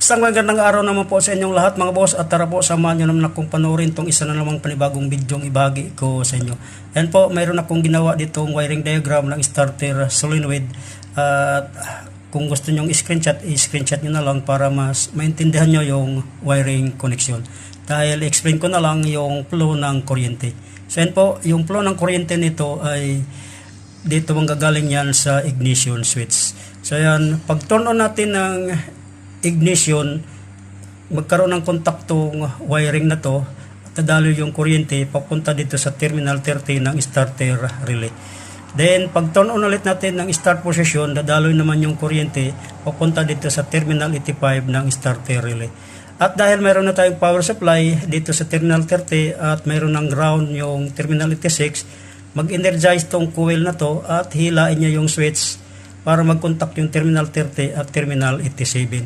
Isang magandang araw naman po sa inyong lahat mga boss, at tara po samahan nyo naman akong panoorin tong isa na namang panibagong bidyong ibagi ko sa inyo. Ayan po, mayroon akong ginawa ditong wiring diagram ng starter solenoid, at kung gusto nyong i-screenshot nyo na lang para mas maintindihan nyo yung wiring connection. Dahil explain ko na lang yung flow ng kuryente. So ayan po, yung flow ng kuryente nito ay dito manggagaling yan sa ignition switch. So ayan, pag turn on natin ng ignition, magkaroon ng kontaktong wiring na to at dadalo yung kuryente papunta dito sa terminal 30 ng starter relay. Then pag turn on ulit natin ng start position, dadalo naman yung kuryente papunta dito sa terminal 85 ng starter relay. At dahil mayroon na tayong power supply dito sa terminal 30 at mayroon ng ground yung terminal 86, mag-energize tong coil na to at hilain niya yung switch para mag-contact yung terminal 30 at terminal 87.